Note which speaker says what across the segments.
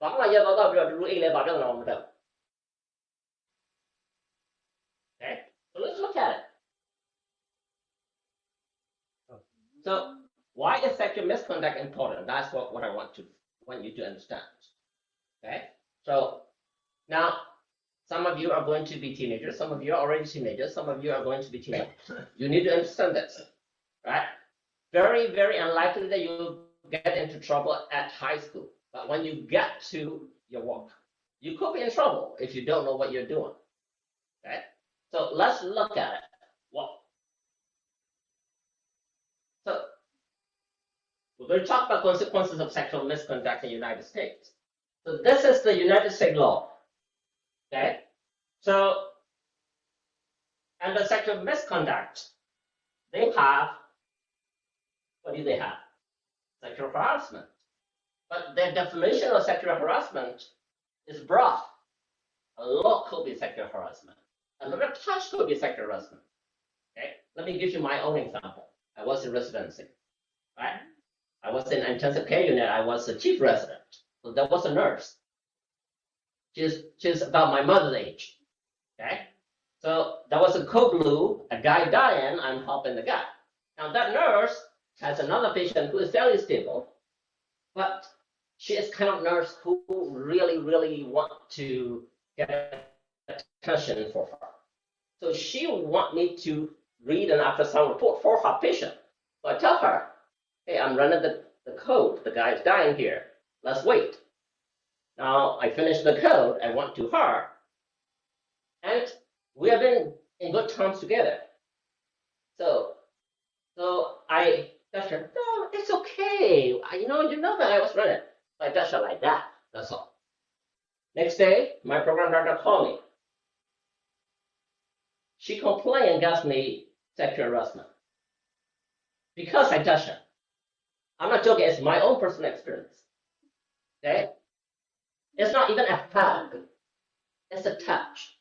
Speaker 1: ဘာမှရတော့ပြီးတော့လူအိတ်လဲပါပြဿနာမတက် Okay, so let's look at it. So why is sexual misconduct important? That's what I want you to understand. Okay, so now some of you are going to be teenagers, some of you are already teenagers, some of you are going to be teenagers. You need to understand this, right? Very, very unlikely that you'll get into trouble at high school. But when you get to your work, you could be in trouble if you don't know what you're doing. Okay? So let's look at it. So we're going to talk about consequences of sexual misconduct in the United States. So this is the United States law. Okay? So under sexual misconduct, they have, what do they have? Sexual harassment. But their definition of sexual harassment is broad. A lot could be sexual harassment. Another touch could be sexual harassment. Okay? Let me give you my own example. I was in residency, right? I was in intensive care unit. I was the chief resident. So there was a nurse. She's about my mother's age. Okay? So there was a code blue, a guy dying, I'm helping the guy. Now that nurse has another patient who is fairly stable, but she is kind of nurse who really, really want to get attention for her. So she want me to read an ultrasound report for her patient. So I tell her, hey, I'm running the code. The guy is dying here. Let's wait. Now I finish the code. I went to her. And we have been in good terms together. So I touched her. No, it's okay. You know that I was running. So I touched her like that. That's all. Next day, my program director called me. She complained against me sexual harassment because I touched her. I'm not joking. It's my own personal experience. Okay? It's not even a hug. It's a touch.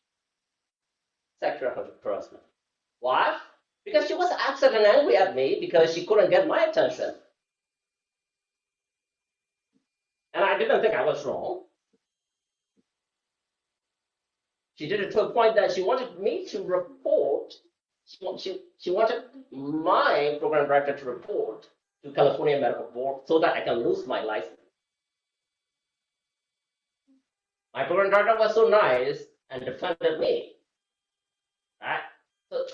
Speaker 1: Sexual harassment. Why? Because she was upset and angry at me because she couldn't get my attention. And I didn't think I was wrong. She did it to a point that she wanted me to report. She wanted my program director to report to California Medical Board so that I can lose my license. My program director was so nice and defended me. Right? So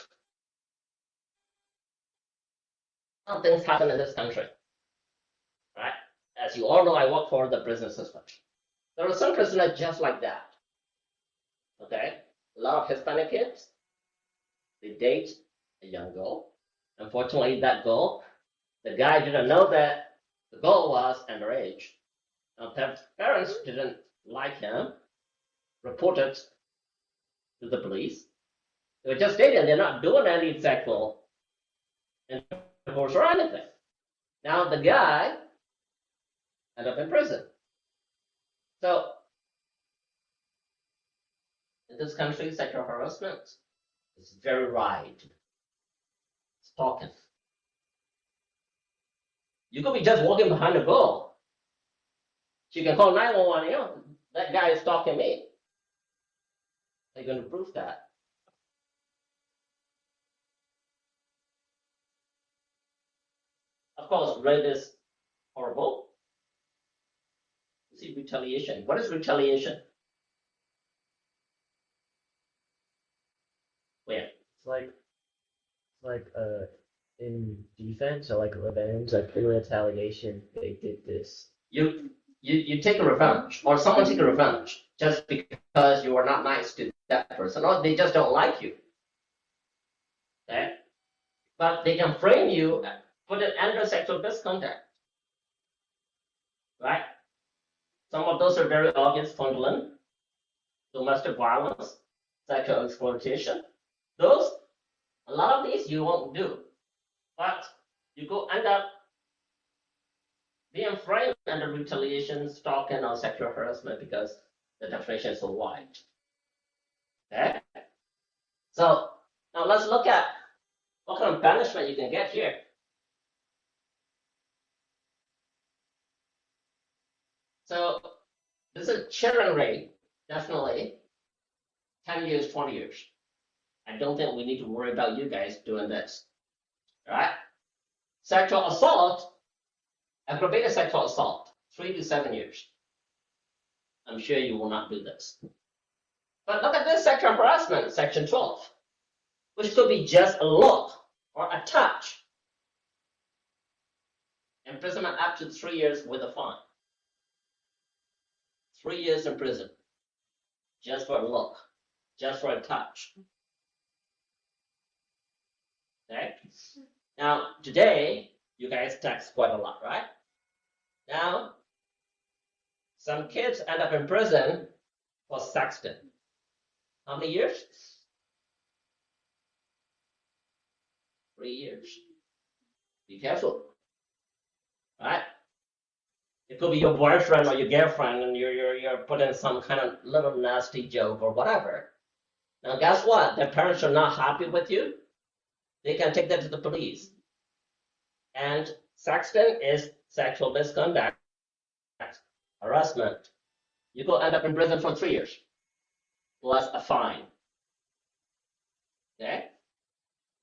Speaker 1: some things happen in this country. Right? As you all know, I work for the prison system. There are some prisoners just like that. Okay? A lot of Hispanic kids, they date a young girl. Unfortunately, that girl, the guy didn't know that the girl was underage. Now, their parents didn't like him, reported to the police. They were just dating, they're not doing any sexual intercourse or anything. Now, the guy ended up in prison. So, in this country, sexual harassment is very wide. Stalking. You could be just walking behind a girl. She can call 911, that guy is stalking me. They're going to prove that. Of course, rape is horrible. You see, retaliation. What is retaliation? Where?
Speaker 2: It's like in defense or like revenge, like in retaliation, they did this.
Speaker 1: You take a revenge, or someone take a revenge just because you are not nice to that person, or they just don't like you. Okay? But they can frame you, put it under sexual misconduct. Right? Some of those are very obvious: fondling, domestic violence, sexual exploitation. Those, a lot of these you won't do. But you go end up being framed under retaliation, stalking, or sexual harassment because the definition is so wide. Okay? So now let's look at what kind of punishment you can get here. So this This is children rate, definitely 10 years, 20 years. I don't think we need to worry about you guys doing this. Right? Sexual assault, aggravated sexual assault, 3 to 7 years. I'm sure you will not do this. But look at this sexual harassment, section 12, which could be just a look or a touch. Imprisonment up to 3 years with a fine. 3 years in prison, just for a look, just for a touch. Okay? Now, today, you guys text quite a lot, right? Now, some kids end up in prison for sexting. How many years? 3 years. Be careful. Right? It could be your boyfriend or your girlfriend, and you're putting some kind of little nasty joke or whatever. Now, guess what? Their parents are not happy with you. They can take that to the police. And sexting is sexual misconduct, harassment. You could end up in prison for 3 years, plus a fine. Okay?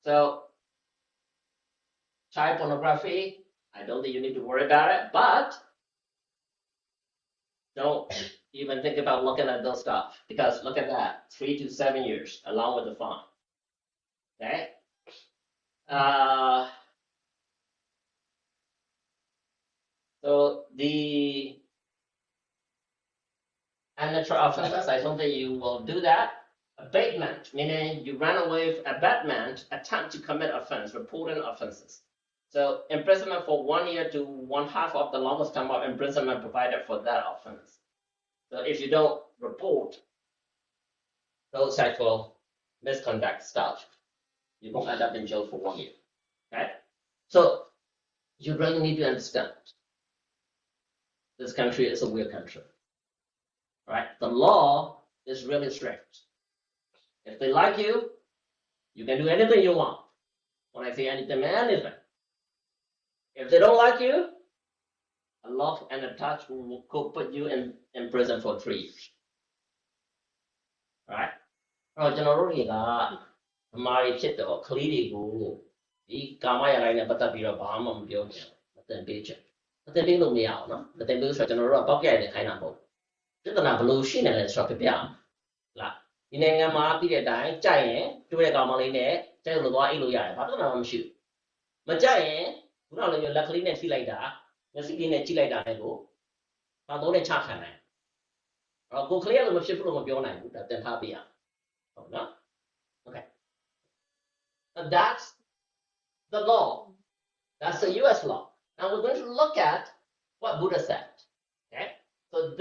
Speaker 1: So, child pornography, I don't think you need to worry about it, but don't even think about looking at those stuff, because look at that, 3 to 7 years, along with the fine. Okay? So the unnatural offenses, I don't think you will do that. Abatement, meaning you ran away with abatement, attempt to commit offense, reporting offenses. So imprisonment for 1 year to 1/2 of the longest term of imprisonment provided for that offense. So if you don't report those sexual misconduct stuff, you won't end up in jail for 1 year. Okay? So you really need to understand this country is a weird country. Right? The law is really strict. If they like you, you can do anything you want. When I say anything, anything. If they don't like you, a lock and a touch could put you in prison for 3 years. Right? အဲ့တော့ကျွန်တော်တို့တွေကအမားတွေဖြစ်တော့ကလေးတွေကိုဒီကာမရလိုက်နဲ့ပတ်သက်ပြီးတော့ဘာမှမပြောချင်ဘူးမတင်ပေးချင်မတင်ပေးလို့မရအောင်နော်မတင်ပေးလို့ဆိုတော့ကျွန်တော်တို့ကပောက်ပြရိုက်နေခိုင်းတာမဟုတ်ပြဿနာဘလို့ရှိနေလဲဆိုတော့ပြပြအောင်လားဒီနိုင်ငံမှာပြီးတဲ့အတိုင်းကြိုက်ရင်တွေ့တဲ့ကောင်မလေးနဲ့ကြိုက်လို့သွားအိတ်လို့ရတယ်ဘာပြဿနာမှမရှိဘူးမကြိုက်ရင်ခုနကလိုမျိုးလက်ကလေးနဲ့ထိလိုက်တာမျက်စိလေးနဲ့ကြည့်လိုက်တာလည်းကိုဘာတော့နဲ့ချခံနိုင်အဲ့တော့ကိုကလေးကလည်းမဖြစ်ဘူးလို့မပြောနိုင်ဘူးဒါတင်ထားပြရဟုတ်နော် Okay. And that's the law. That's the US law. Now we're going to look at what Buddha said. Okay. So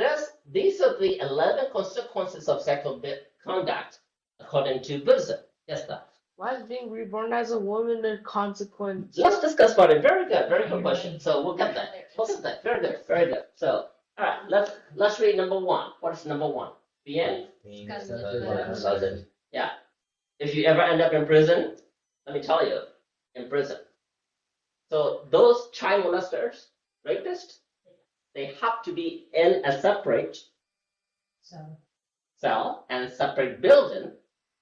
Speaker 1: these are the 11 consequences of sexual conduct according to Buddhism. Yes, sir.
Speaker 3: Why is being reborn as a woman a consequence?
Speaker 1: Let's discuss about it. Very good. Very good question. So we'll get that. We'll get that. Very good. Very good. So all right, let's read number 1. What is number 1? Being
Speaker 2: Misconduct.
Speaker 1: Yeah. If you ever end up in prison, let me tell you, in prison. So those child molesters, rapists, they have to be in a separate cell and separate building.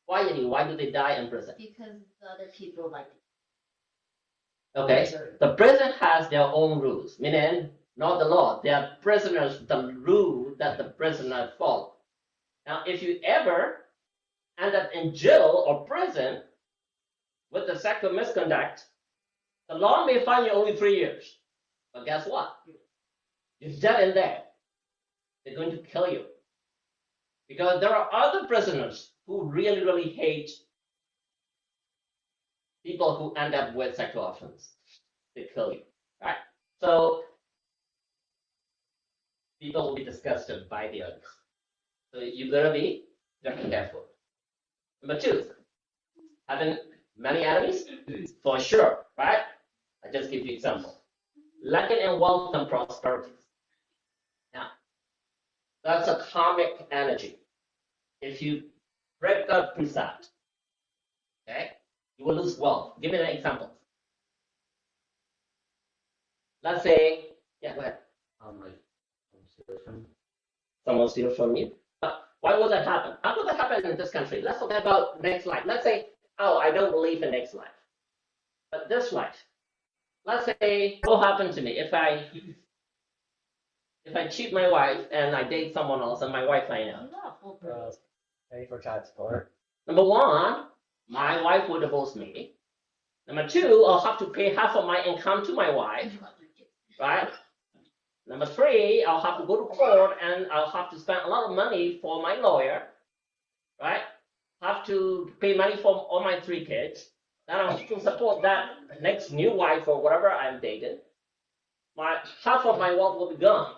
Speaker 1: Why do they die in prison?
Speaker 4: Because the other people like it.
Speaker 1: Okay. The prison has their own rules, meaning not the law. They are prisoners, the rule that the prisoner follow. Now, if you ever end up in jail or prison with the sexual misconduct, the law may fine you only 3 years. But guess what? You're dead in there. They're going to kill you. Because there are other prisoners who really, really hate people who end up with sexual offense. They kill you. Right? So people will be disgusted by the others. So you gotta be very careful. Number 2, having many enemies, for sure, right? I just give you example. Lacking in wealth and prosperity. Now, that's a karmic energy. If you break up through that, okay, you will lose wealth. Give me an example. Let's say, yeah, go ahead.
Speaker 2: Like situation.
Speaker 1: someone steals from you. But why would that happen? How could that happen in this country? Let's talk about next life. Let's say, oh, I don't believe in next life. But this life, let's say, what happened to me if I cheat my wife and I date someone else and my wife find out?
Speaker 2: Pay for child support.
Speaker 1: Number one, my wife will divorce me. Number two, I'll have to pay half of my income to my wife, right? Number three, I'll have to go to court and I'll have to spend a lot of money for my lawyer, right? Have to pay money for all my 3 kids. Then I'll have to support that next new wife or whatever I'm dating. Half of my wealth will be gone.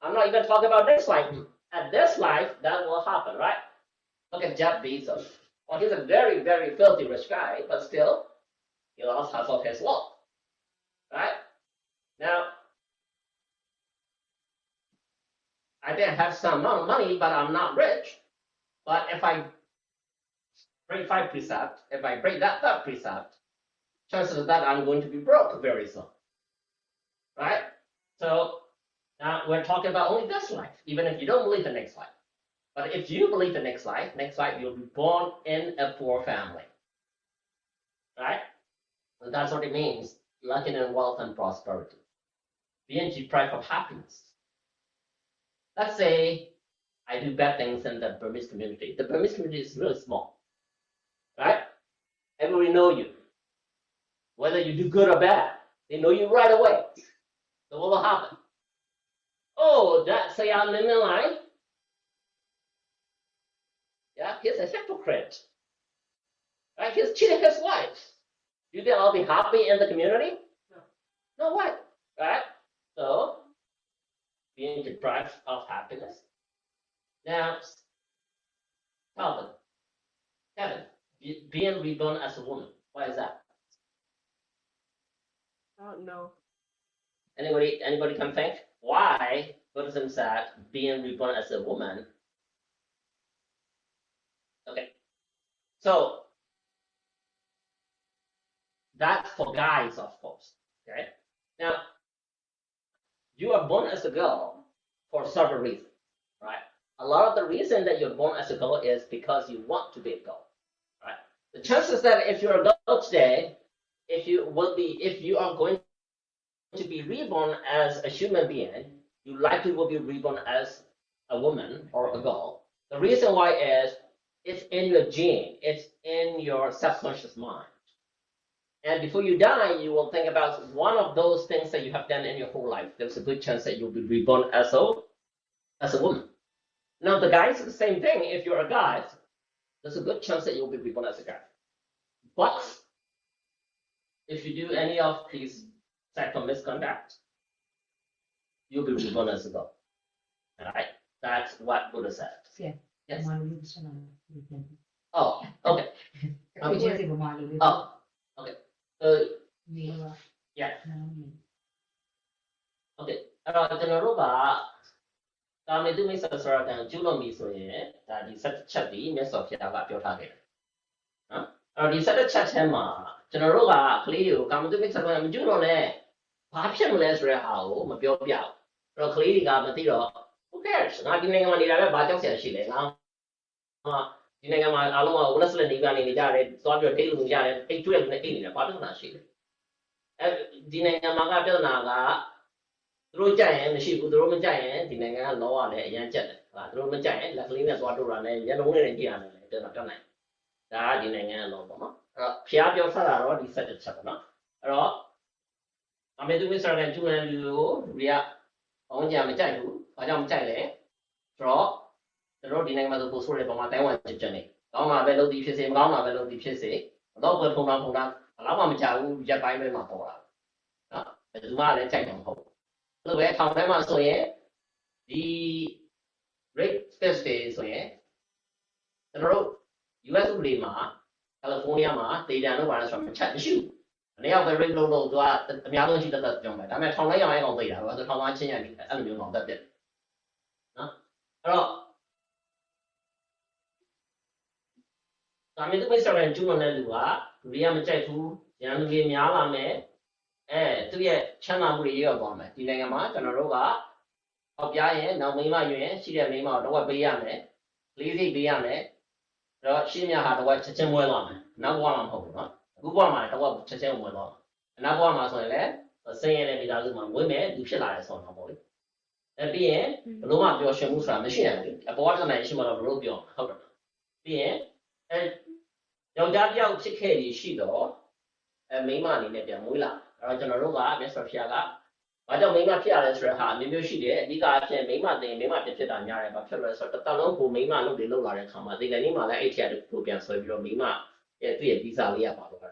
Speaker 1: I'm not even talking about this life. At this life, that will happen, right? Look at Jeff Bezos. Well, he's a very, very filthy rich guy, but still, he lost half of his wealth, right? Now, I didn't have some amount of money, but I'm not rich. But if I break 5 precepts, if I break that 3rd precept, chances that I'm going to be broke very soon, right? So now we're talking about only this life, even if you don't believe in next life. But if you believe in next life you'll be born in a poor family, right? And that's what it means, lacking in wealth and prosperity, being deprived of happiness. Let's say I do bad things in the Burmese community. The Burmese community is really small, right? Everybody know you. Whether you do good or bad, they know you right away. So what will happen? Oh, that say I'm in line. Yeah, he's a hypocrite. Right? He's cheating his wife. You think I'll be happy in the community? No way. Right? So, being deprived of happiness. Now, Kevin, being reborn as a woman. Why is that?
Speaker 3: I don't know.
Speaker 1: Anybody can think why Buddhism said being reborn as a woman? Okay, so that's for guys, of course. Okay, now you are born as a girl for several reasons, right? A lot of the reason that you're born as a girl is because you want to be a girl, right? The chances that if you're a girl today, if you are going to be reborn as a human being, you likely will be reborn as a woman or a girl. The reason why is it's in your gene, it's in your subconscious mind. And before you die, you will think about one of those things that you have done in your whole life. There's a good chance that you'll be reborn as a woman. Now the guys is the same thing. If you're a guy, there's a good chance that you'll be reborn as a guy. But if you do any of these sexual misconduct, you'll be reborn as a girl. Alright? That's what Buddha said.
Speaker 4: Yeah.
Speaker 1: Yes.
Speaker 4: မာလူလေးဆက်လာတယ်
Speaker 1: Oh, okay.
Speaker 4: အခုချင်းစီကမာလူလေး
Speaker 1: Oh, okay.
Speaker 4: နေပါ
Speaker 1: Yeah.
Speaker 4: နားနေ
Speaker 1: Okay. အဲ့တော့ကျွန်တော်တို့ကကာမေတုမိစ္ဆာစရကံကျူးလွန်ပြီဆိုရင်ဒါဒီ17ချက်ဒီမြတ်စွာဘုရားကပြောထားခဲ့တယ်နော်အဲ့တော့ဒီ17ချက်ထဲမှာကျွန်တော်တို့ကကလေးတွေကိုကာမေတုမိစ္ဆာစရကံမကျူးလွန်နဲ့ဘာဖြစ်မလဲဆိုတဲ့ဟာကိုမပြောပြဘူးအဲ့တော့ကလေးတွေကမသိတော့ who cares ငါဒီနိုင်ငံမှာနေတာပဲဘာကြောက်စရာရှိလဲငါဒီနိုင်ငံမှာအားလုံးကဝလက်စလက်နေကနေနေကြတယ်သွားပြီးတော့ဒိတ်လို့နေကြတယ်အိတ်ကျွဲလို့နေအိတ်နေတယ်ဘာပြဿနာရှိလဲအဲဒီနိုင်ငံမှာကပြဿနာကသူတို့ကြိုက်ရင်မရှိဘူးသူတို့မကြိုက်ရင်ဒီနိုင်ငံကလောရလည်းအရင်ကျက်တယ်ဟာသူတို့မကြိုက်ရင်လက်ကလေးနဲ့သွားတို့တာနဲ့ရန်လုံးနဲ့ကြည့်ရတယ်လည်းပြဿနာတက်နိုင်ဒါကဒီနိုင်ငံကလောပေါ့နော်အဲ့တော့ဖျားပြောထားတာတော့ဒီ17ချက်ပေါ့နော်အဲ့တော့အမေသူမစ္စရာနဲ့ကျူရန်လူကိုလူတွေကဘောင်းကြမကြိုက်ဘူးဘာကြောင့်မကြိုက်လဲဆိုတော့တို့ဒီနိုင်ငံမှာပို့ဆိုးတဲ့ပုံမှာတိုင်းဝန်ကျက်နေကောင်းမှာပဲလုပ်သည်ဖြစ်စေမကောင်းမှာပဲလုပ်သည်ဖြစ်စေတော့ဘယ်ထုံတာဘယ်လောက်မှမကြဘူးရက်ပိုင်းပဲမှာပေါ်တာနော်ဘယ်သူမှလည်းကြိုက်တယ်မဟုတ်ဘူးလို့ပဲထောင်ထဲမှာဆိုရင်ဒီ rate space တွေဆိုရင်ကျွန်တော်တို့ US ဥပဒေမှာ California မှာဒေတာလို့ပါတယ်ဆိုတော့မချက်မရှိဘူးအနေရောက်ပဲ rate လို့သူကအများဆုံးရှိတတ်ပြောမယ်ဒါပေမဲ့ထောင်လိုက်ရအောင်သိတာပဲဆိုထောင်သားချင်းရပြီအဲ့လိုမျိုးတော့တက်ပြတယ်နော်အဲ့တော့ဒါမျိုးသူမိတ်ဆွေကျူးလွန်တဲ့လူကလူတွေကမကြိုက်ဘူးရန်လူတွေများလာမယ်သူရဲ့ချမ်းသာမှုတွေရောက်သွားမယ်ဒီနိုင်ငံမှာကျွန်တော်တို့က ဟုတ်ပြရင်နောက်မိန်းမယူရင်ရှိတဲ့မိန်းမကိုတော့ပေးရမယ်လေးစိတ်ပေးရမယ်တော့ရှင်းမြဟာတော့ချက်ချင်းမွဲသွားမယ်နောက်ဘဝမှာမဟုတ်ဘူးနော်အခုဘဝမှာတော့ချက်ချင်းမွဲသွားနောက်ဘဝမှာဆိုရင်လည်းဆင်းရဲတဲ့မိသားစုမှာမွေးမယ်လူဖြစ်လာတယ်ဆိုတော့ပေါ့လေပြီးရင်ဘလို့မှပျော်ရွှင်မှုဆိုတာမရှိနိုင်ဘူးအပေါ်ကတနိုင်ရှိမှတော့ဘလို့ပြောဟုတ်တယ်ပြီးရင်ယောက်ျားတစ်ယောက်ဖြစ်ခဲ့ပြီးရှိတော့မိန်းမအနေနဲ့ပြန်မွေးလာအဲ့တော့ကျွန်တော်တို့ကမြတ်စွာဘုရားကဘာကြောင့်မိန်းမဖြစ်ရလဲဆိုတဲ့ဟာအမျိုးမျိုးရှိတယ်အဓိကအဖြစ်မိန်းမတင်မိန်းမဖြစ်တာများတယ်ဘာဖြစ်လဲဆိုတော့တစ်လုံးကိုမိန်းမလုပ်တွေလုပ်လာတဲ့ခါမှာဒီကနေ့မှလည်းအဲ့ထက်ကိုပြန်ဆွဲပြီးတော့မိန်းမရဲ့သူ့ရဲ့ဗီဇာလေးရပါတော့ဒါ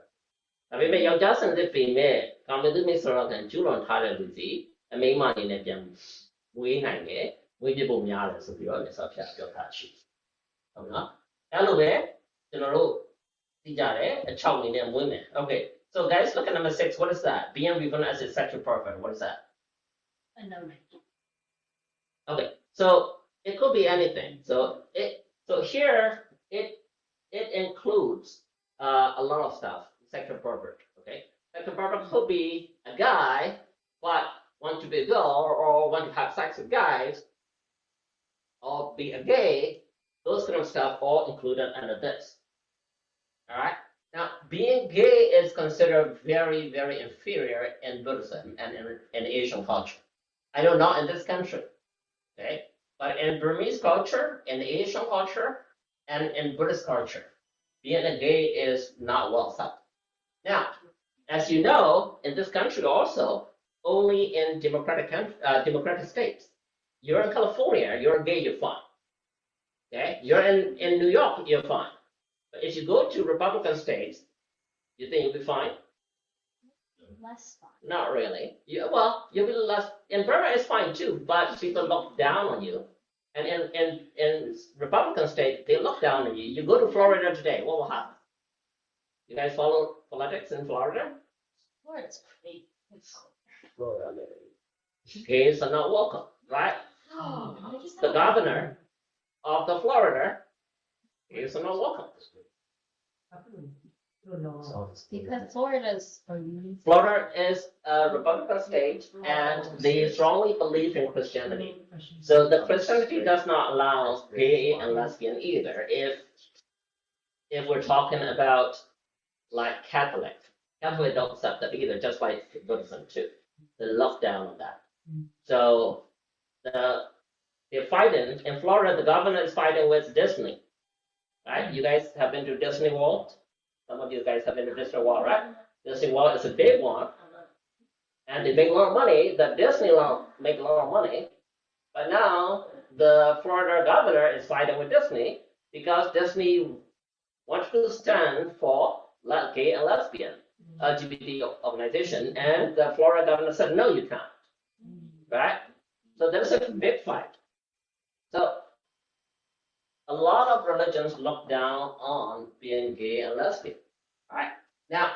Speaker 1: ပေမဲ့ယောက်ျားစံစစ်ပေမဲ့ကာမတုမိတ်ဆောရကန်ကျူးလွန်ထားတဲ့လူစီအမိန်းမအနေနဲ့ပြန်မွေးနိုင်တယ်မွေးပြဖို့များတယ်ဆိုပြီးတော့မြတ်စွာဘုရားပြောထားရှိဟုတ်နော်အဲ့လိုပဲကျွန်တော်တို့သိကြတယ်အချောက်အနေနဲ့မွေးမယ် okay so guys look at number 6 what is that being reborn as a sexual pervert what is that okay so it could be anything so here it includes a lot of stuff sexual pervert okay sexual pervert could be a guy but want to be a girl or want to have sex with guys or be a gay those kind of stuff all included under this all right now being gay is considered very very inferior in Buddhism and in Asian culture I know not in this country okay but in Burmese culture in Asian culture and in Buddhist culture being a gay is not well accepted now as you know in this country also only in democratic states. You're in California, you're gay, you're fine. Okay, you're in New York, you're fine. But if you go to Republican states, you think you'll be fine?
Speaker 5: Less fun.
Speaker 1: Not really. You'll be less. In Burma, it's fine too, but people look down on you. And in Republican states, they look down on you. You go to Florida today, what will happen? You guys follow politics in Florida?
Speaker 5: Florida's great.
Speaker 1: Gays are not welcome, right? The governor of the Florida, gays are not welcome.
Speaker 5: Because Florida's
Speaker 1: Florida is a Republican state, and they strongly believe in Christianity. So the Christianity does not allow gay and lesbian either. If we're talking about like Catholic don't accept that either, just like Buddhism too. They look down on that. So they're fighting in Florida. The governor is fighting with Disney, right? You guys have been to Disney World. Some of you guys have been to Disney World, right? Disney World is a big one, and they make a lot of money. The Disney make a lot of money, but now the Florida governor is fighting with Disney because Disney wants to stand for gay and lesbian LGBT organization, and the Florida governor said, no, you can't, right? So there's a big fight. So a lot of religions look down on being gay and lesbian, right? Now,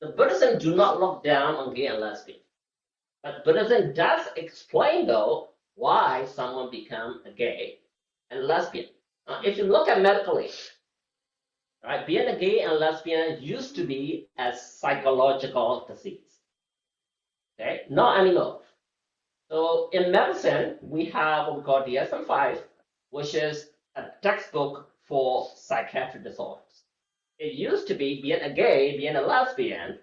Speaker 1: the Buddhism do not look down on gay and lesbian, but Buddhism does explain, though, why someone become a gay and lesbian. If you look at medically, right, being a gay and lesbian used to be a psychological disease. Okay, not anymore. So in medicine, we have what we call DSM-5, which is a textbook for psychiatric disorders. It used to be being a gay, being a lesbian,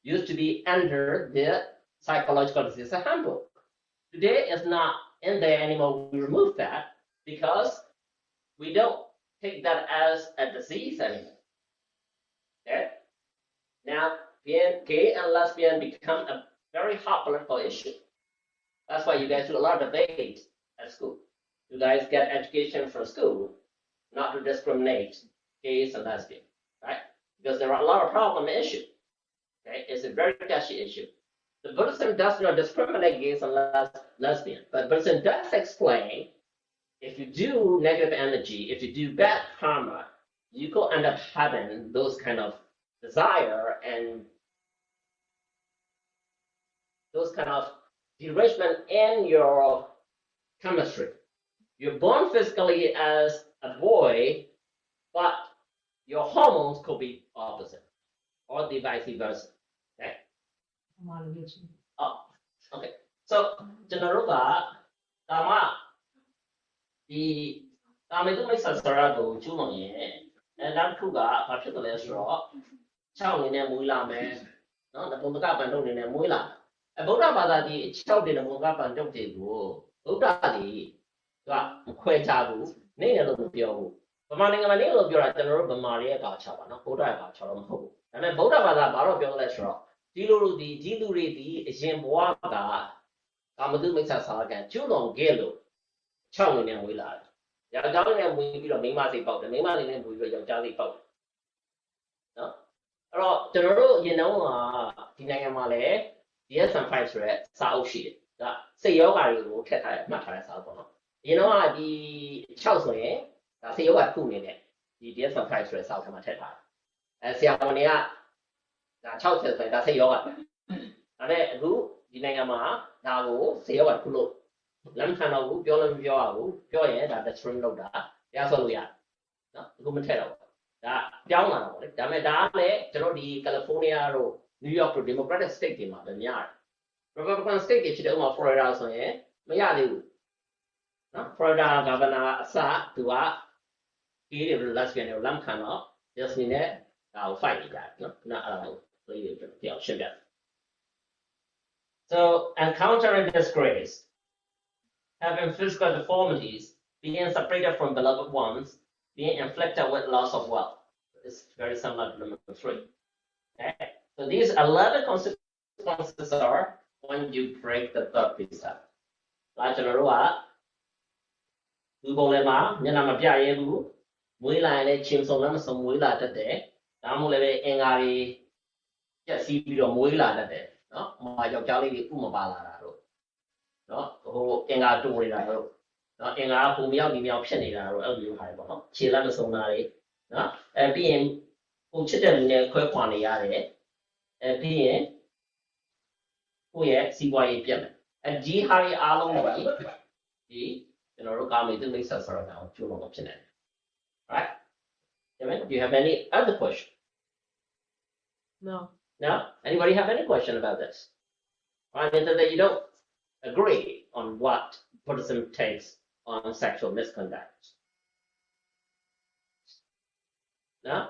Speaker 1: used to be under the psychological disease handbook. Today it's not in there anymore. We removed that because we don't take that as a disease anymore. Okay? Now, being gay and lesbian become a very hot political issue. That's why you guys do a lot of debate at school. You guys get education from school not to discriminate gays and lesbians, right? Because there are a lot of problem issues. Okay? It's a very touchy issue. The Buddhism does not discriminate gays and lesbians, but Buddhism does explain if you do negative energy, if you do bad karma, you could end up having those kind of desire and those kind of derangement in your chemistry. You're born physically as a boy, but your hormones could be opposite, or the vice versa. Okay. Oh, okay. so ကျွန်တော်တို့ကဒါမှဒီကာမေတုမိစ္ဆာစရကိုကျူးလွန်ရင်နောက်တစ်ခုကဘာဖြစ်တယ်လဲဆိုတော့6အနေနဲ့မွေးလာမယ်နော်နဘုံမကပန်တုတ်အနေနဲ့မွေးလာဗုဒ္ဓဘာသာဒီ6တဲ့နဘုံကပန်တုတ်တွေကိုဗုဒ္ဓဒီကမခွဲခြားဘူးနေရလို့မပြောဘူးဗမာနိုင်ငံမှာနေလို့ပြောတာကျွန်တော်တို့ဗမာတွေရဲ့ကာချပါနော်ဗုဒ္ဓရဲ့ကာချတော့မဟုတ်ဘူးဒါပေမဲ့ဗုဒ္ဓဘာသာဘာတော့ပြောလဲဆိုတော့ဒီလိုလူဒီဒီလူတွေဒီအရင်ဘဝကကာမတုမိစ္ဆာစာကံကျူးလွန်ခဲ့လို့6အနေနဲ့မွေးလာတယ်ယောက်ျားလေးနဲ့မွေးပြီးတော့မိန်းမစိတ်ပေါက်တယ်မိန်းမလေးနဲ့မွေးပြီးတော့ယောက်ျားလေးပေါက်တယ်နော်အဲ့တော့ကျွန်တော်တို့ရင်တော့ဒီနိုင်ငံမှာလည်း DSM-5 ဆိုတဲ့စာအုပ်ရှိတယ်ဒါစိတ်ယောဂါတွေကိုထည့်ထားတယ်မှတ်ထားတဲ့စာအုပ်ပေါ့နော်ရင်တော့ဒီ6ဆိုရင်ဒါစိတ်ယောဂါတစ်ခုအနေနဲ့ဒီ DSM-5 ဆိုတဲ့စာအုပ်ထဲမှာထည့်ထားတယ်ဆရာဝန်တွေကဒါ6ချက်ဆိုရင်ဒါစိတ်ယောဂါပဲဒါနဲ့အခုဒီနိုင်ငံမှာဒါကိုစိတ်ယောဂါတစ်ခုလို့လက်မခံတော့ဘူးပြောလည်းမပြောရဘူးပြောရင်ဒါ deterrent လုပ်တာတရားစွဲလို့ရတယ်နော်အခုမထည့်တော့ဘူးဒါပြောင်းလာတာပေါ့လေဒါပေမဲ့ဒါကလည်းကျွန်တော်ဒီ California တို့ New York တို့ Democratic State တွေမှာပဲများတယ် Republican State တွေဖြစ်တဲ့ဥပမာ Florida ဆိုရင်မရသေးဘူးနော် Florida Governor အစသူက gay တွေ lesbian တွေလက်မခံတော့ Disney နဲ့ဒါကို fight နေကြတယ်နော်ခုနအဲ့ဒါကိုလေးတွေပြောင်းရှင်းပြတယ် So encountering disgrace having physical deformities, being separated from beloved ones, being inflicted with loss of wealth. It's very similar to number 3. Okay? So these 11 consequences are when you break the third precept. Like in a row, you go lema, Yanama Piayebu, Willa and Chim Solam, some Willa that day, Damule Engari, just see you don't Willa that day. No, my jolly Umabala. နော်ဟိုအင်္ဂါတူနေတာတော့နော်အင်္ဂါဟိုမြောက်ဒီမြောက်ဖြစ်နေတာတော့အဲ့လိုမျိုးဟာပေါ့နော်ခြေလက်မစုံတာတွေနော်ပြီးရင်ဟိုချစ်တဲ့လူနဲ့ခွဲခွာနေရတယ်ပြီးရင်ကိုယ့်ရဲ့စီးပွားရေးပြတ်မယ်ဒီဟာတွေအားလုံးပဲဒီကျွန်တော်တို့ကာမေတုမိစ္ဆာဆိုတော့ကျိုးလို့ဖြစ်နေတယ် right do you have any other question no anybody have any question about this I mean that you don't agree on what Buddhism takes on sexual misconduct. No?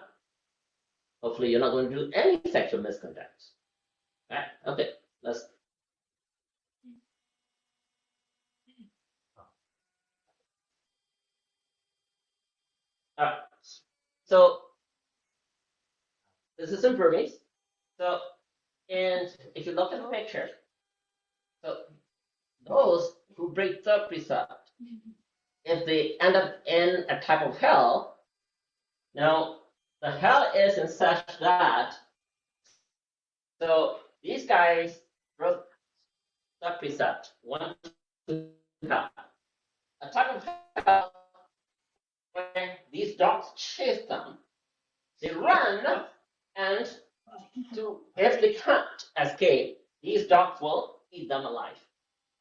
Speaker 1: Hopefully you're not going to do any sexual misconduct. Right? Okay, let's. Alright. So this is in Burmese. So, and if you look at the picture, so those who break the precept, if they end up in a type of hell, now the hell is in such that, so these guys broke the precept, one to hell. A type of hell where these dogs chase them, they run, and if they can't escape, these dogs will eat them alive.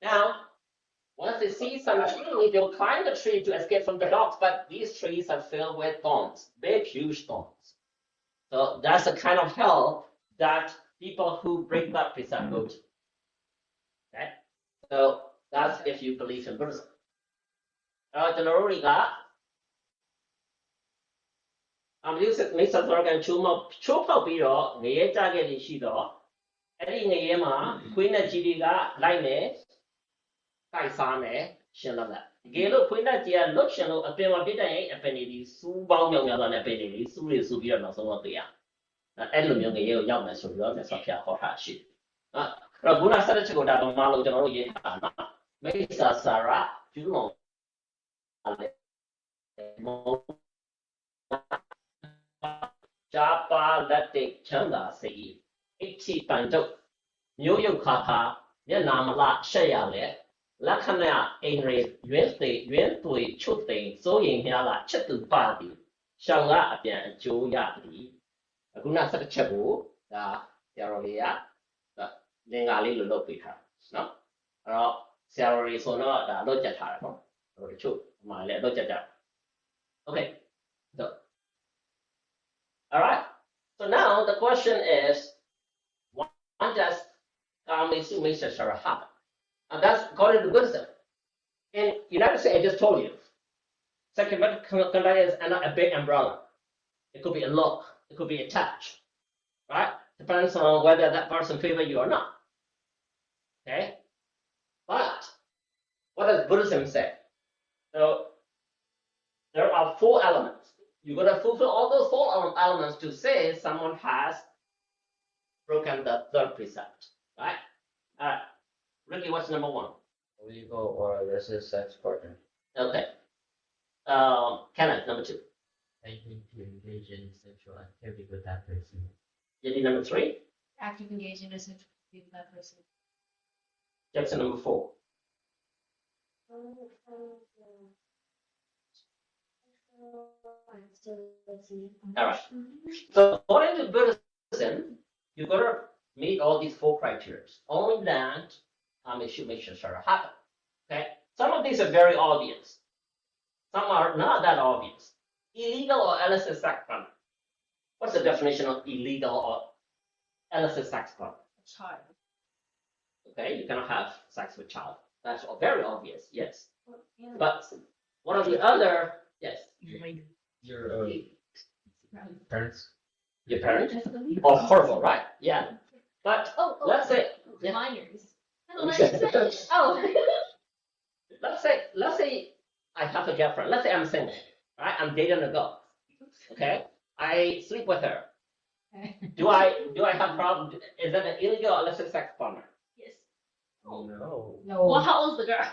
Speaker 1: Now, once they see some tree, they'll climb the tree to escape from the dogs, but these trees are filled with thorns, big, huge thorns. So that's the kind of hell that people who break that precept go to. Okay? So that's if you believe in Buddhism. I'm using Mr. Thorgan Chupa Biro, Nieta Gedishido, Eddie Neyema, Queen Jidiga, Line, Kaisane, Shinala. Galo Queen Jia, look, Shano, a pair of bit a penny, Su Bao Young than a penny, Suri Subia, no so what they are. Elum Young Young, so young as of Yah or Hashi. Raguna started to go down Malo General Yetana, Mesa Sarah, Juno. Japa Latte Chanda say, 80 Panto, New Yukata, Yanamala, Shayale, Lakana, Ainre, Wednesday, Wednesday, Tuesday, Sewing Yala, Chetu Party, Shanga, and Joe Yadi. Aguna Saka Chabu, the Yarolia, the Nengali Lopika. No? Salary so not the Lojata, or the two, my Lojata. Okay, so. All right. So now the question is, why does Kamisu Mesa happen? And that's according to Buddhism. In United States, I just told you, Misconduct is a big umbrella. It could be a look, it could be a touch, right? Depends on whether that person favor you or not. Okay? But what does Buddhism say? So there are 4 elements. You got to fulfill all those 4 elements to say someone has broken the 3rd precept, right? All right. Ricky, what's number 1?
Speaker 2: Legal or illicit sex partner.
Speaker 1: Okay. Kenneth, number 2.
Speaker 2: Thinking to engage in sexual activity with that person.
Speaker 1: Jenny, number 3.
Speaker 5: Active engagement in sexual activity with that person.
Speaker 1: Jackson, number 4. All right. So according to Buddhism, you got to meet all these 4 criteria. Only then, it should make sure happen. Okay. Some of these are very obvious. Some are not that obvious. Illegal or illicit sex partner. What's the definition of illegal or illicit sex partner?
Speaker 5: Child.
Speaker 1: Okay, you cannot have sex with child. That's very obvious. Yes. But one of the other, yes,
Speaker 2: Your parents.
Speaker 1: your parents. Oh, horrible, right? Yeah. But let's say, yeah.
Speaker 5: Minors.
Speaker 1: Oh. Let's say I have a girlfriend. Let's say I'm single, right? I'm dating a girl. Okay, I sleep with her. Do I have problem? Is that an illegal or illicit sex partner?
Speaker 5: Yes.
Speaker 2: No.
Speaker 4: No.
Speaker 5: Well, how old's the girl?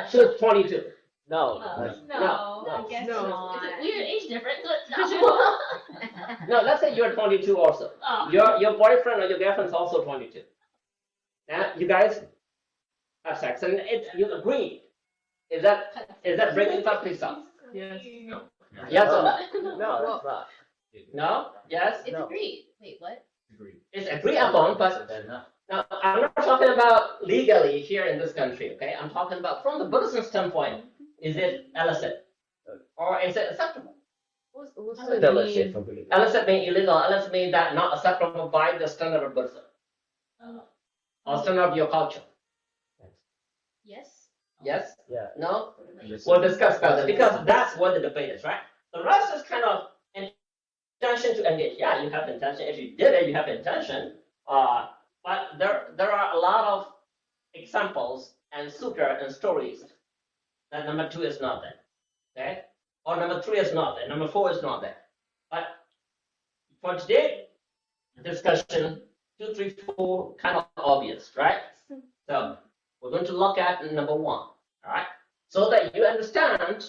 Speaker 1: She's 22.
Speaker 2: No.
Speaker 5: No, I guess
Speaker 3: No.
Speaker 5: not. It's a weird age difference, but no.
Speaker 1: No, let's say you're 22 also.
Speaker 5: Oh.
Speaker 1: Your boyfriend or your girlfriend is also 22. Now you guys have sex and you agree. Is that breaking some precepts?
Speaker 3: Yes.
Speaker 1: Yes or no?
Speaker 2: No, it's not.
Speaker 1: No? Yes?
Speaker 5: It's
Speaker 2: No.
Speaker 5: agreed. Wait, what?
Speaker 1: It's agreed upon, but
Speaker 2: So then no.
Speaker 1: now I'm not talking about legally here in this country, okay? I'm talking about from the Buddhist standpoint. Is it illicit? Or is it acceptable?
Speaker 3: What's
Speaker 2: I
Speaker 3: the
Speaker 2: don't let's say
Speaker 3: mean?
Speaker 2: completely.
Speaker 1: Illicit means illegal. Illicit means that not acceptable by the standard of Buddhism or standard of your culture.
Speaker 5: Yes.
Speaker 1: Yes?
Speaker 2: Yeah.
Speaker 1: No?
Speaker 2: Illicit.
Speaker 1: We'll discuss further because that's what the debate is, right? The rest is kind of intention to engage. Yeah, you have intention. If you did it, you have intention. But there are a lot of examples and sutra and stories that number 2 is not there. Okay? Or number 3 is not there. Number 4 is not there. But for today discussion, 2, 3, 4 kind of obvious, right? So we're going to look at number 1. All right? So that you understand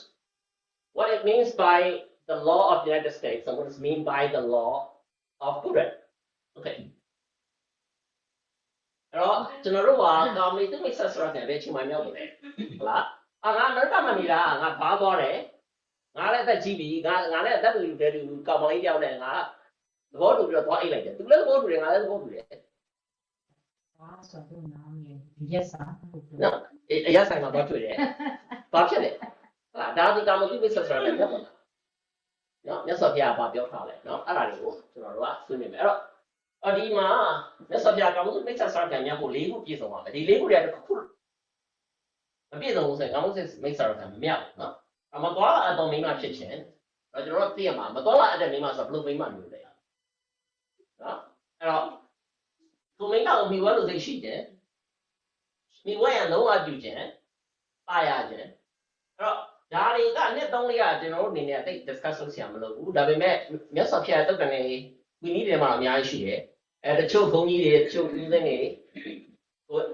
Speaker 1: what it means by the law of the United States and what is meant by the law of Buddha. Okay. အဲ့တော့ကျွန်တော်တို့ကကာမီတုမိတ်ဆက်ဆိုတာပဲချိန်မှမြောက်တယ်ဟုတ်လားငါအမေရိကန်မှာနေတာငါဘာသွားတယ်ငါလည်းအသက်ကြီးပြီငါလည်းအသက်လူတွေလူကောင်းမလေးတယောက်နဲ့ငါသဘောတူပြီးတော့သွားအိတ်လိုက်တယ်သူလည်းသဘောတူတယ်ငါလည်းသဘောတူတယ်
Speaker 4: Ah, so I don't know. Yes, sir.
Speaker 1: နော်အရက်ဆိုင်မှာသွားတွေ့တယ်ဘာဖြစ်လဲဟုတ်လားဒါဒီကာမီတုမိတ်ဆက်ဆိုတာလည်းမြောက်ပါလားနော်မြတ်စွာဘုရားကပြောထားတယ်နော်အဲ့ဒါတွေကိုကျွန်တော်တို့ကဆွေးနွေးမယ်အဲ့တော့ဒီမှာမြတ်စွာဘုရားကောင်းမှုမိတ်ဆက်ဆောက်ပြန်များဖို့ 4 ခုပြည့်စုံပါမယ်ဒီ 4 ခုတည်းတစ်ခုမပြည့်စုံဘူးဆိုရင်ကောင်းမှုမိတ်ဆက်ဆောက်ပြန်မမြောက်နော်မသွားအတော်မိမဖြစ်ခြင်းတော့ကျွန်တော်တို့သိရမှာမသွားအတဲ့မိမဆိုဘယ်လိုမိမမျိုးလဲနော်အဲ့တော့သူမိမကိုမိဝဲလို့သိရှိတယ်မိဝဲရလုံးဝပြုခြင်းပါရခြင်းအဲ့တော့ဒါတွေကနှစ်သုံးလေးကကျွန်တော်တို့အနေနဲ့တိတ် discuss လုပ်ဆရာမလိုဘူးဒါပေမဲ့မြတ်စွာဘုရားတုတ်ကနေဝီနည်းတွေမှာအများကြီးရှိတယ်တချို့ဘုန်းကြီးတွေတချို့ဦးသိန်းတွေ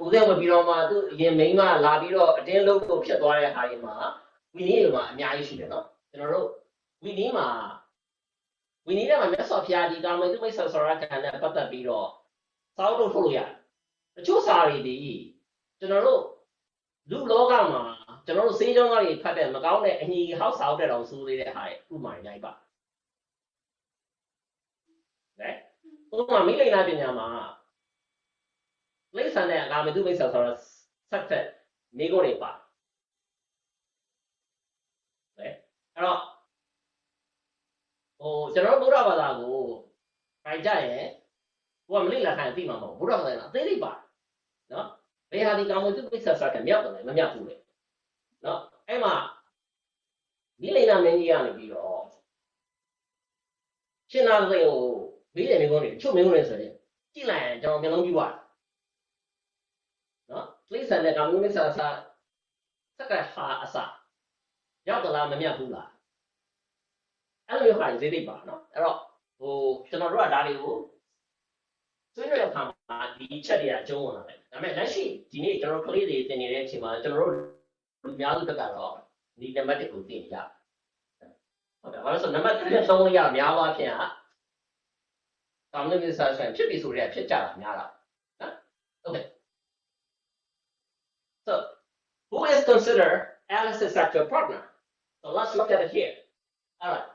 Speaker 1: ဦးသိန်းဝင်ပြီးတော့မှသူရင်မိန်းမလာပြီးတော့အတင်းလုံးကိုဖြစ်သွားတဲ့ဟာတွေမှာဝီနည်းတွေမှာအများကြီးရှိတယ်နော်ကျွန်တော်တို့ဝီနည်းထဲမှာမြတ်စွာဘုရားဒီကာမေတုမိတ်ဆောရကံနဲ့ပတ်သက်ပြီးတော့စောက်ထုတ်ထုတ်လို့ရတယ်တချို့စာတွေဒီကျွန်တော်တို့လူလောကမှာကျွန်တော်တို့စေးကြောင်းတွေဖတ်တဲ့မကောင်းတဲ့အညီဟောက်ဆောက်တဲ့တော်ဆိုးသေးတဲ့ဟာတွေဥမာရိုက်ပါဥပမာမိလိန်နာပညာမှာလိမ့်ဆန်တဲ့အကာမတုမိတ်ဆောရဆက်ဖက်မိကိုတွေပါအဲ့တော့ကျွန်တော်တို့ဗုဒ္ဓဘာသာကိုခိုင်ကြရင်ကိုကမလိမ့်လာခိုင်သိမှာမဟုတ်ဗုဒ္ဓဘာသာကအသေးလေးပါနော် ဘယ်ဟာဒီကာမတုပိစ္ဆာစကမြောက်တယ်မမြောက်ဘူးလေနော်အဲ့မှာဒီလိန်နာမင်းကြီးကနေပြီးတော့ရှင်းနာသိကိုဘေးတယ်မျိုးတွေချုပ်မျိုးတွေဆိုရင်ကြည့်လိုက်ရင်ကျွန်တော်မျိုးလုံးပြသွားနော်လိစ္ဆာနဲ့ကာမတုပိစ္ဆာစကဟာအစရောက်သလားမမြောက်ဘူးလားအဲ့လိုဟာဒီသိပါနော်အဲ့တော့ကျွန်တော်တို့ကဒါတွေကိုဆွေးနွေးတဲ့အခါမှာဒီချက်တွေအကျုံးဝင်လာတယ်ဒါပေမဲ့လက်ရှိဒီနေ့ကျွန်တော်ကလေးတွေသင်နေတဲ့အချိန်မှာကျွန်တော်တို့လူများစုတက်ကတော့ဒီနံပါတ်1ကိုသင်ကြဟုတ်တယ်ဘာလို့ဆိုနံပါတ်1နဲ့3လေးရများသွားပြန်ကာမဂုဏ်ကိစ္စဆိုရင်ဖြစ်ပြီဆိုတဲ့ဖြစ်ကြတာများတာနော် Okay so who is considered Alice's sexual partner so let's look at it here all right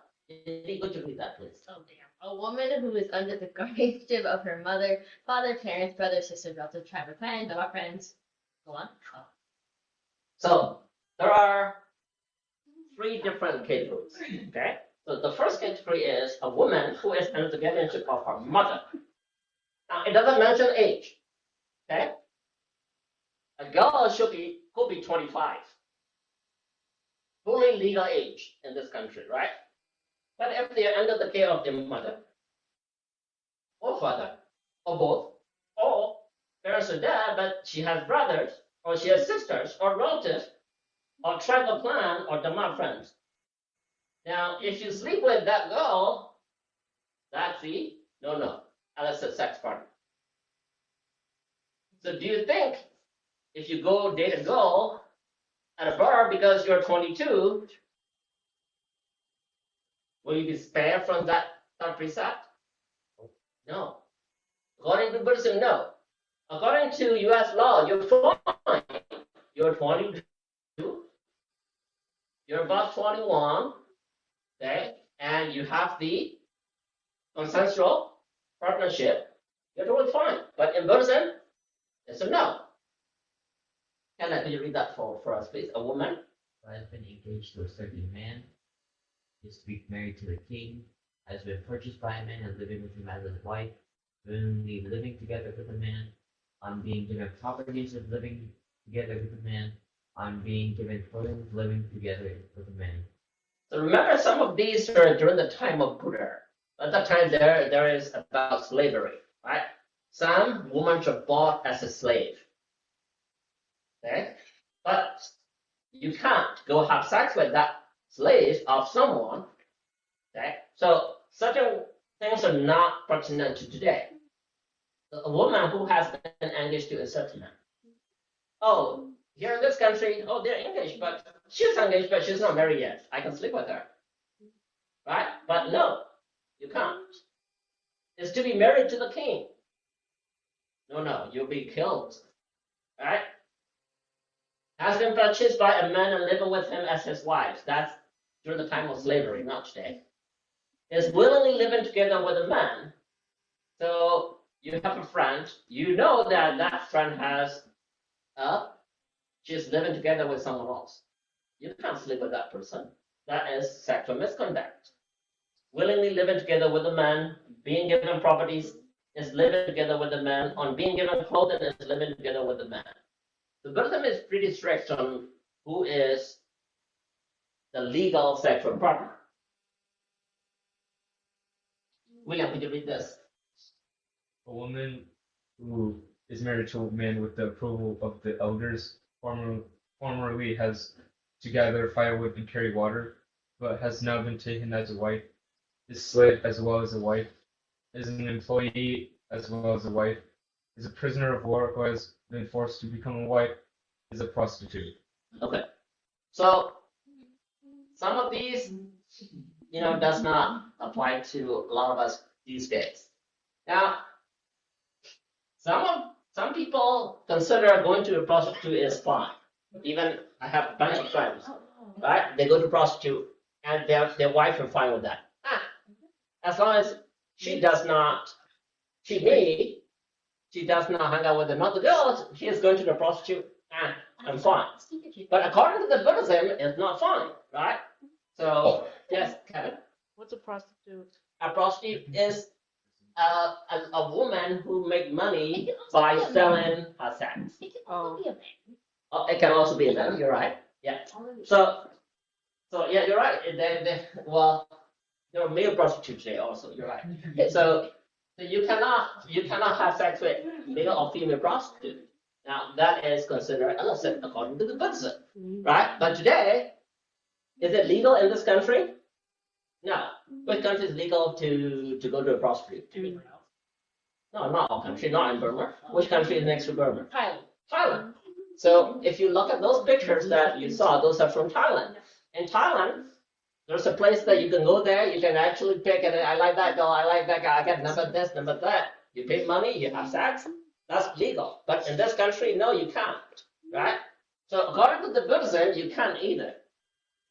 Speaker 1: could you read that please
Speaker 5: Oh, damn. A woman who is under the guardianship of her mother, father, parents, brother, sister, relative, tribe, or clan, dog, friends. Go on.
Speaker 1: So there are 3 different categories. Okay. So the first category is a woman who is under the guardianship of her mother. Now it doesn't mention age. Okay. A girl could be 25. Fully legal age in this country, right? But if they are under the care of their mother or father or both, or parents are dead, but she has brothers or she has sisters or relatives or tribal clan or Dhamma friends. Now, if you sleep with that girl, that's the no, illicit sex partner. So do you think if you go date a girl at a bar because you're 22, will you be spared from that third precept? No. According to Buddhism, no. According to US law, you're fine. You're 22. You're about 21. Okay? And you have the consensual partnership. You're totally fine. But in Buddhism, it's a no. Can you read that for us, please? A woman
Speaker 2: Has been engaged to a certain man, is to be married to the king, has been purchased by a man and living with him as his wife, willingly living together with a man, on being given properties of living together with a man, on being given clothing of living together with a man.
Speaker 1: So remember, some of these are during the time of Buddha. At that time, there is about slavery, right? Some women are bought as a slave. Okay? But you can't go have sex with that slave of someone. Okay? So certain things are not pertinent to today. A woman who has been engaged to a certain man. Oh, here in this country, oh, they're engaged, but she's engaged, but she's not married yet. I can sleep with her. Right? But no, you can't. It's to be married to the king. No, you'll be killed. Right? Has been purchased by a man and living with him as his wife. That's during the time of slavery, not today. Is willingly living together with a man. So you have a friend, you know that that friend she's living together with someone else. You can't sleep with that person. That is sexual misconduct. Willingly living together with a man, being given properties is living together with a man, on being given clothing is living together with a man. The Buddhism is pretty strict on who is the legal sexual partner. William, could you read this?
Speaker 6: A woman who is married to a man with the approval of the elders formerly has to gather firewood and carry water, but has now been taken as a wife, is slave as well as a wife, is an employee as well as a wife, is a prisoner of war who has been forced to become a wife, is a prostitute.
Speaker 1: Okay. So some of these, does not apply to a lot of us these days. Now, some people consider going to a prostitute is fine. Even I have a bunch of friends, right? They go to prostitute and their wife are fine with that. As long as she does not cheat me, she does not hang out with another girl, she is going to the prostitute, I'm fine. But according to the Buddhism, it's not fine, right? So, yes, Kevin?
Speaker 3: What's a prostitute?
Speaker 1: A prostitute is a woman who make money by selling her sex.
Speaker 5: It can also be a man.
Speaker 1: Oh, it can also be a man. You're right. Yeah. So yeah, you're right. Well, there are male prostitutes there also. You're right. So you cannot have sex with male or female prostitute. Now that is considered illicit according to the Buddhism, right? But today, is it legal in this country? No. Which country is legal to go to a prostitute? No, not all countries. Not in Burma. Which country is next to Burma?
Speaker 5: Thailand.
Speaker 1: Thailand. So if you look at those pictures that you saw, those are from Thailand. In Thailand, there's a place that you can go there. You can actually pick it. I like that girl. I like that guy. I get number this, number that. You pay money. You have sex. That's legal. But in this country, no, you can't. Right? So according to the Buddhism, you can't either.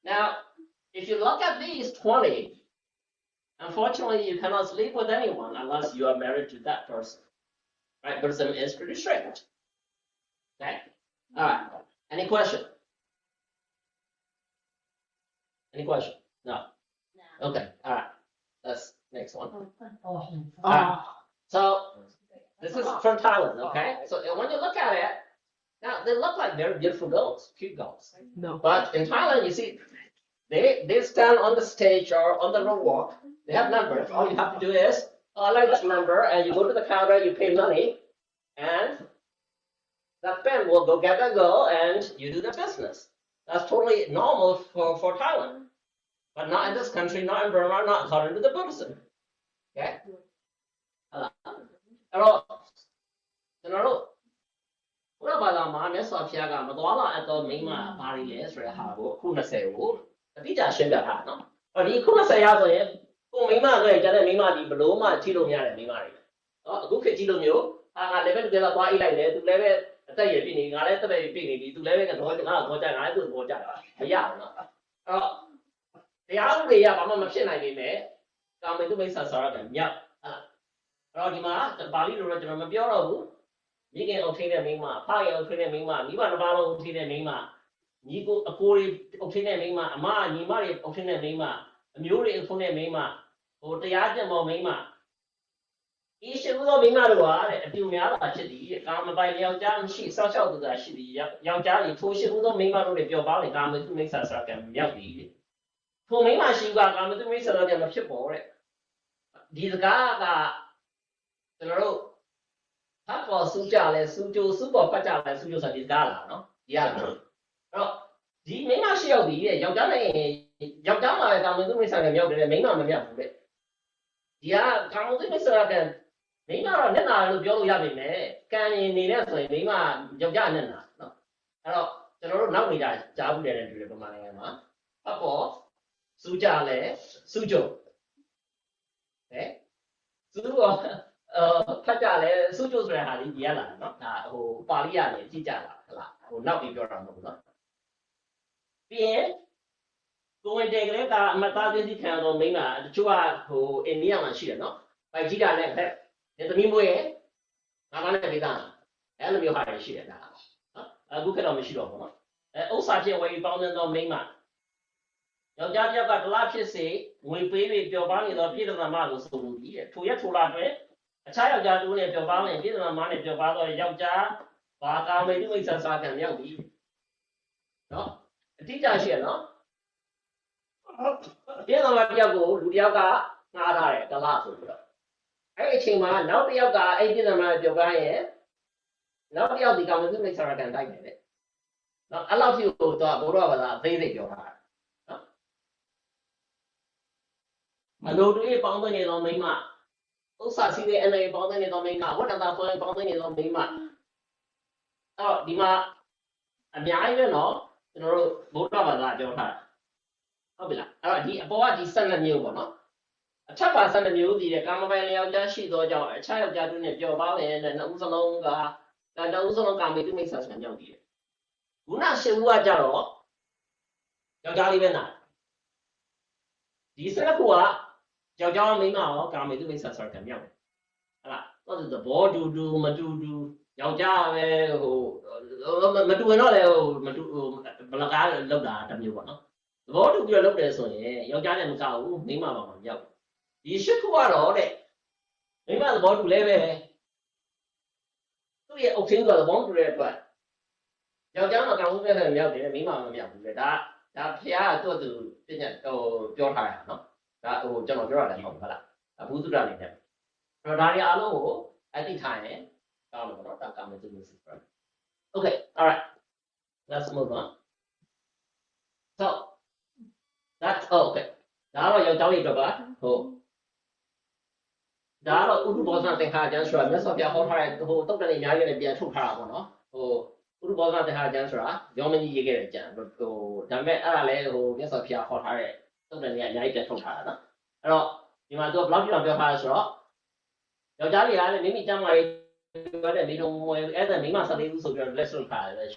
Speaker 1: Now, if you look at these 20, unfortunately, you cannot sleep with anyone unless you are married to that person. Right? Buddhism is pretty strict. Okay. All right. Any question? Any question? No. Okay. All right. That's next one. So this is from Thailand. Okay. So when you look at it, now they look like very beautiful girls, cute girls.
Speaker 3: No.
Speaker 1: But in Thailand, you see, they stand on the stage or on the road walk. They have numbers. All you have to do is, oh, I like this number, and you go to the counter, you pay money, and that pen will go get that girl, and you do the business. That's totally normal for Thailand, but not in this country, not in Burma, not according to the Buddhism. Okay? အဲ့တော့ကျွန်တော်တို့ဘုရားဘာသာမှာမြတ်စွာဘုရားကမတော်လာအပ်သောမိန်းမဘာတွေလဲဆိုတဲ့ဟာကိုအခု20ကိုအတိအကျရှင်းပြထားတာနော်။အဲ့ဒီအခု20ရဆိုရင်ကိုမိန်းမဆိုရင်ကျန်တဲ့မိန်းမဒီဘလို့မှထိလို့မရတဲ့မိန်းမတွေ။နော်အခုခေတ်ကြီးလိုမျိုးဟာငါလည်းပဲတူတယ်သွားအိတ်လိုက်တယ်သူလည်းပဲအသက်ရည်ပြည့်နေငါလည်းအသက်ရည်ပြည့်နေပြီသူလည်းပဲကတော့ငါတော့ကြငါလည်းသူ့ဘောကြတာမရဘူးနော်။အဲ့တော့တရားဥပဒေကဘာမှမဖြစ်နိုင်ပေမဲ့ကာမေတုမိစ္ဆာစာရကမြောက်အဲ့တော့ဒီမှာပါဠိလိုတော့ကျွန်တော်မပြောတော့ဘူးမိခင်အုပ်ထိန်းတဲ့မိန်းမဖခင်အုပ်ထိန်းတဲ့မိန်းမမိဘတစ်ပါးလုံးအုပ်ထိန်းတဲ့မိန်းမညီကိုအကိုတွေအုပ်ထိန်းတဲ့မိန်းမအမညီမတွေအုပ်ထိန်းတဲ့မိန်းမအမျိုးတွေအုပ်ထိန်းတဲ့မိန်းမဟိုတရားကျင့်ပေါ်မိန်းမဤရှိဦးသောမိန်းမတို့ဟာတဲ့အပြူများတာဖြစ်သည်ကာမပိုင်ယောက်ျားမရှိစောက်ရှောက်သူသာရှိသည်ယောက်ျားကြီးထိုရှိဦးသောမိန်းမတို့တွေပြောပါလေကာမတုမိစ္ဆာစရကံမြောက်သည်ထိုမိန်းမရှိကကာမတုမိစ္ဆာစရကံမဖြစ်ပေါ်တဲ့ဒီစကားကကျွန်တော်တို့ဟာပေါ်စူးကြလဲစူးကြိုစူးပေါ်ပတ်ကြလဲစူးကြိုဆိုဒီကားလာနော်ဒီရလားအဲ့တော့ဒီမိန်းမရှိရောက်ပြီးတဲ့ယောက်ျားနဲ့ယောက်ျားမှာကာမတုမိစ္ဆာကံမြောက်တယ်မိန်းမမမြောက်ဘူးတဲ့ဒီကကာမတုမိစ္ဆာကံမိန်းမတော့နဲ့နာလို့ပြောလို့ရပြီမဲ့ကံရင်နေတဲ့ဆိုရင်မိန်းမယောက်ျားနဲ့နာနော်အဲ့တော့ကျွန်တော်တို့နောက်နေကြကြားဘူးတယ်တူတယ်ပမာနိုင်ငံမှာအပေါ်စူးကြလဲစူးကြိုဟဲ့စူးပေါ်ဖတ်ကြလဲစုကျုပ်ဆိုတဲ့ဟာလေးကြီးရလာတယ်နော်ဒါဟိုပါဠိရတယ်ကြည့်ကြလာဟလားဟိုနောက်ပြီးပြောတာမဟုတ်ဘူးနော်ပြီးရင်ကိုဝင်တယ်ကလေးကအမသားသိသိခံတော့မိန်းမတချို့ကဟိုအိန္ဒိယမှာရှိတယ်နော်ပိုက်ကြီးတာနဲ့ဖက်ဒီသမီးမွေးရဲ့ငါကလည်းဒေသအဲ့လိုမျိုးဟာတွေရှိတယ်ဒါနော်အခုကတော့မရှိတော့ဘူးနော်ဥစ္စာချင်းဝယ်ပေါင်းတဲ့မိန်းမယောက်ျားတစ်ယောက်ကတလားဖြစ်စေငွေပေးပြီးပျော်ပါနေတော့ပြည်တော်မှာလို့ဆိုလို့ဒီထိုရက်ထိုလာတွေအခြားယောက်ျားတူနဲ့ပျော်ပါမယ်ပြည်တော်မှာနဲ့ပျော်ပါတော့ယောက်ျားဘာကာမေတုမိစ္ဆာစာကံမြောက်ပြီနော်အတိအကျရှိရနော်ပြည်တော်မှာတယောက်ကိုလူတယောက်ကငှားထားတယ်တလားဆိုပြီးတော့အဲ့ဒီအချိန်မှာနောက်တစ်ယောက်ကအဲ့ပြည်တော်မှာပျော်ပါရင်နောက်တစ်ယောက်ဒီကာမေတုမိစ္ဆာကံတိုက်တယ်နော်အဲ့လောက်ဖြစ်တော့ဘုရားဘာသာအသေးစိတ်ပြောတာအလိုတူပေါင်းတဲ့တော်မိန်းမဥစ္စာစီးတဲ့အနေပေါင်းတဲ့တော်မိန်းမဝတ္တတာပေါင်းတဲ့တော်မိန်းမအဲ့တော့ဒီမှာအများကြီးပဲနော်ကျွန်တော်တို့ဘုရားဘာသာပြောထားတာဟုတ်ပြီလားအဲ့တော့ဒီအပေါ်ကဒီ12မျိုးပေါ့နော်အထက်ပါ12မျိုးဒီကာမပိုင်ယောက်ျားရှိသောကြောင့်အခြားယောက်ျားတို့နဲ့ပြောပါမယ်တဲ့နှစ်ဦးစလုံးကနှစ်ဦးစလုံးကာမေတုမိစ္ဆာဆံကြောင့်ဒီခုန10ဦးကကြတော့ယောက်ျားလေးပဲနာဒီ12ခုကယောက်ျားမိန်းမရောကာမေတုမိစ္ဆာစရကံမြောက်တယ်ဟုတ်လားတော့သဘောတူမတူယောက်ျားပဲဟိုမတူရင်တော့လေဟိုမတူဘလကားလောက်တာတစ်မျိုးပေါ့နော်သဘောတူပြီးတော့လုပ်တယ်ဆိုရင်ယောက်ျားလည်းမကောက်ဘူးမိန်းမပါမှမြောက်ဒီရှစ်ခုကတော့တဲ့ မိမသဘောတူလဲပဲသူ့ရဲ့အုပ်ချင်းကသဘောတူတဲ့အတွက်ယောက်ျားမှာကံမှုပြတဲ့မြောက်တယ်မိမမမြောက်ဘူးလေဒါဖះကသူ့သူပြညတ်ဟိုပြောထားတာနော်ဒါဟိုကျွန်တော်ပြောရတယ်ဟုတ်ဟုတ်လားဘူးစုတအနေနဲ့အဲ့တော့ဒါတွေအားလုံးကိုအသိထားရင်ကောင်းတယ်ပေါ့နော်ဒါကမှသူ့မျိုးစစ် Okay all right let's move on so that's okay ဒါတော့ယောက်ျားလေးအတွက်ပါဟုတ်ဒါတော့ဥဒ္ဓဘောဇနာသင်္ခါကျမ်းဆိုတာမြတ်စွာဘုရားဟောထားတဲ့ဟိုတုတ်တန်နေအများကြီးနဲ့ပြန်ထုတ်ထားတာပေါ့နော်ဟိုဥဒ္ဓဘောဇနာသင်္ခါကျမ်းဆိုတာရောမကြီးရေးခဲ့တဲ့ကျမ်းဟိုဒါပေမဲ့အဲ့ဒါလည်းဟိုမြတ်စွာဘုရားဟောထားတဲ့တုတ်တန်နေအများကြီးပြန်ထုတ်ထားတာနော်အဲ့တော့ဒီမှာသူကဘလောက်ပြောထားလဲဆိုတော့ယောက်ျားလေးကလည်းမိမိကျမ်းမာရေးပြောတဲ့မိတော်မွေအဲ့ဒါမိမ14ဦးဆိုပြီးတော့လက်စွပ်ထားတယ်